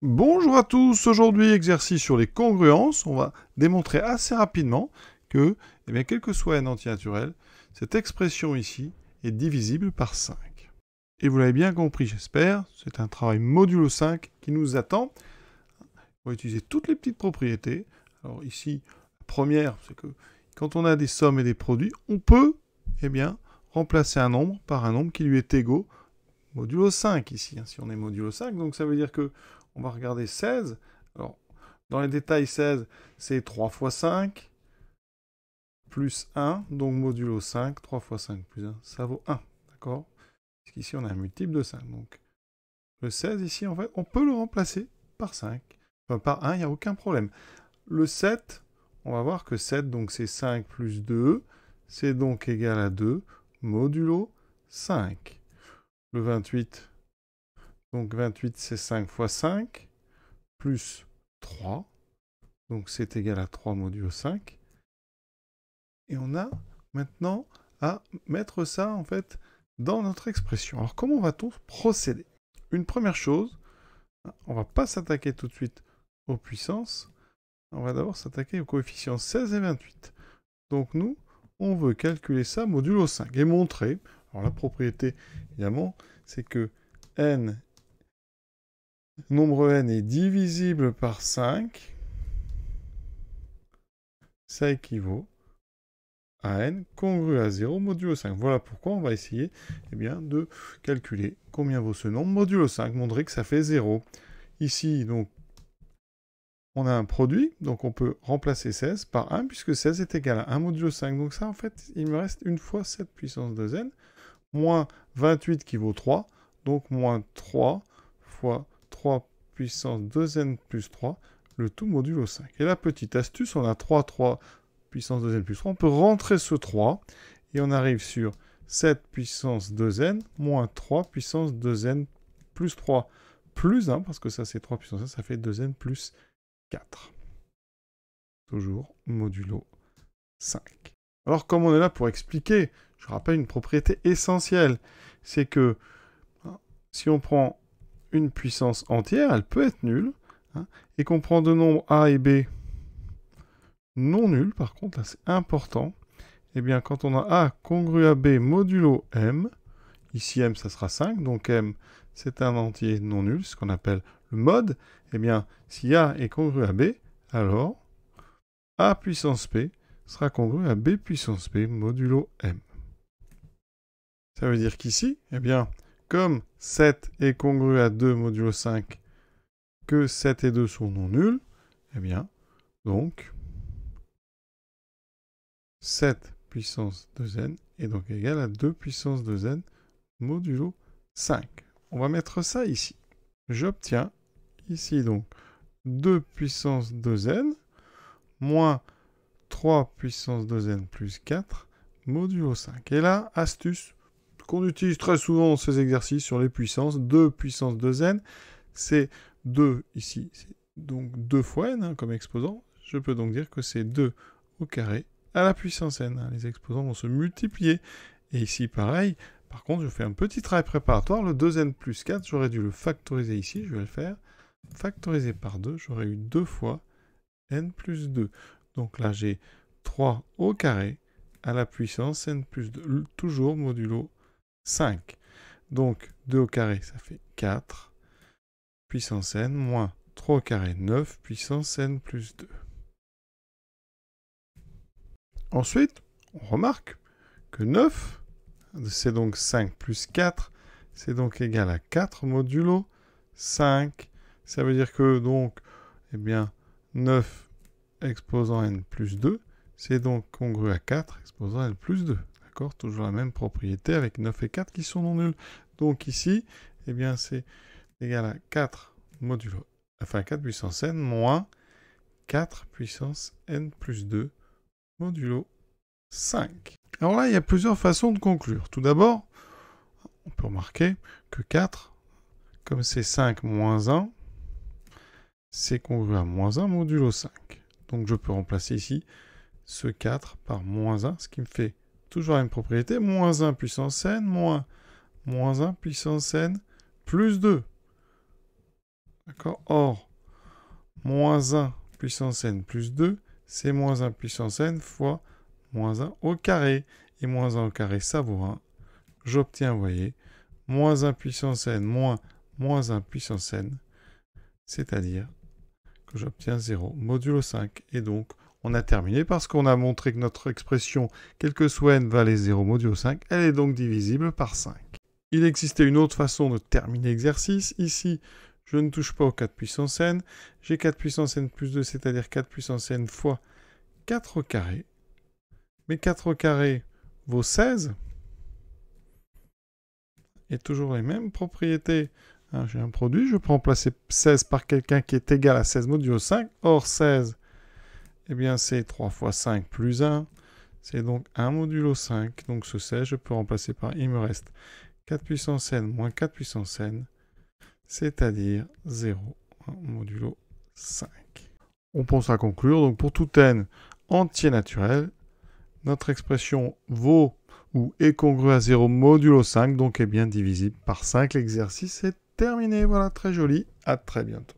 Bonjour à tous, aujourd'hui exercice sur les congruences. On va démontrer assez rapidement que, quel que soit n entier naturel, cette expression ici est divisible par 5. Et vous l'avez bien compris, j'espère, c'est un travail modulo 5 qui nous attend. On va utiliser toutes les petites propriétés. Alors ici, la première, c'est que quand on a des sommes et des produits, on peut remplacer un nombre par un nombre qui lui est égaux modulo 5 ici, si on est modulo 5. Donc ça veut dire que on va regarder 16. Alors, dans les détails, 16, c'est 3 fois 5 plus 1. Donc modulo 5, 3 fois 5 plus 1, ça vaut 1. D'accord? Puisqu'ici, on a un multiple de 5. Donc le 16 ici, en fait, on peut le remplacer par 5. Enfin, par 1, il n'y a aucun problème. Le 7, on va voir que 7, donc c'est 5 plus 2. C'est donc égal à 2 modulo 5. Le 28, donc 28, c'est 5 fois 5, plus 3. Donc c'est égal à 3 modulo 5. Et on a maintenant à mettre ça, en fait, dans notre expression. Alors comment va-t-on procéder? Une première chose, on ne va pas s'attaquer tout de suite aux puissances. On va d'abord s'attaquer aux coefficients 16 et 28. Donc nous, on veut calculer ça modulo 5 et montrer, alors la propriété, évidemment, c'est que n, nombre n est divisible par 5, ça équivaut à n congru à 0 modulo 5. Voilà pourquoi on va essayer de calculer combien vaut ce nombre modulo 5, montrer que ça fait 0. Ici, donc, on a un produit, donc on peut remplacer 16 par 1, puisque 16 est égal à 1 modulo 5. Donc ça, en fait, il me reste une fois 7 puissance 2n, moins 28 qui vaut 3, donc moins 3 fois 3 puissance 2n plus 3, le tout modulo 5. Et la petite astuce, on a 3 puissance 2n plus 3, on peut rentrer ce 3, et on arrive sur 7 puissance 2n moins 3 puissance 2n plus 3 plus 1, parce que ça c'est 3 puissance 1, ça fait 2n plus 4. Toujours modulo 5. Alors comme on est là pour expliquer, je rappelle une propriété essentielle, c'est que si on prend une puissance entière, elle peut être nulle, et qu'on prend deux nombres a et b non nuls, par contre, là c'est important, quand on a a congru à b modulo m, ici m ça sera 5, donc m c'est un entier non nul, ce qu'on appelle le mode, si a est congru à b, alors a puissance p sera congru à b puissance p modulo m. Ça veut dire qu'ici, comme 7 est congru à 2 modulo 5, que 7 et 2 sont non nuls, donc 7 puissance 2n est donc égal à 2 puissance 2n modulo 5. On va mettre ça ici. J'obtiens ici donc 2 puissance 2n moins 3 puissance 2n plus 4 modulo 5. Et là, astuce qu'on utilise très souvent dans ces exercices sur les puissances, 2 puissance 2n, c'est 2 ici, c'est donc 2 fois n comme exposant. Je peux donc dire que c'est 2 au carré à la puissance n. Les exposants vont se multiplier. Et ici, pareil. Par contre, je fais un petit travail préparatoire. Le 2n plus 4, j'aurais dû le factoriser ici. Je vais le faire. Factoriser par 2, j'aurais eu 2 fois n plus 2. Donc là, j'ai 3 au carré à la puissance n plus 2. Toujours modulo 5. Donc 2 au carré, ça fait 4 puissance n moins 3 au carré, 9 puissance n plus 2. Ensuite, on remarque que 9, c'est donc 5 plus 4, c'est donc égal à 4 modulo 5. Ça veut dire que donc, 9 exposant n plus 2, c'est donc congru à 4 exposant n plus 2. D'accord? Toujours la même propriété avec 9 et 4 qui sont non nuls. Donc ici, c'est égal à 4 modulo, 4 puissance n moins 4 puissance n plus 2 modulo 5. Alors là, il y a plusieurs façons de conclure. Tout d'abord, on peut remarquer que 4, comme c'est 5 moins 1, c'est congru à moins 1 modulo 5. Donc je peux remplacer ici ce 4 par moins 1, ce qui me fait toujours la même propriété, moins 1 puissance n moins 1 puissance n plus 2. D'accord? Or, moins 1 puissance n plus 2, c'est moins 1 puissance n fois moins 1 au carré. Et moins 1 au carré, ça vaut 1. J'obtiens, vous voyez, moins 1 puissance n moins moins 1 puissance n, c'est-à-dire que j'obtiens 0 modulo 5. Et donc, on a terminé parce qu'on a montré que notre expression, quel que soit n valait 0 modulo 5, elle est donc divisible par 5. Il existait une autre façon de terminer l'exercice. Ici, je ne touche pas au 4 puissance n. J'ai 4 puissance n plus 2, c'est-à-dire 4 puissance n fois 4 au carré. Mais 4 au carré vaut 16. Et toujours les mêmes propriétés. Hein, j'ai un produit, je peux remplacer 16 par quelqu'un qui est égal à 16 modulo 5. Or, 16, eh bien, c'est 3 fois 5 plus 1. C'est donc 1 modulo 5. Donc, ce 16, je peux remplacer par, il me reste 4 puissance n moins 4 puissance n, c'est-à-dire 0 modulo 5. On pense à conclure. Donc, pour tout n entier naturel, notre expression vaut ou est congrue à 0 modulo 5, donc est bien divisible par 5. L'exercice est terminé. Voilà, très joli. À très bientôt.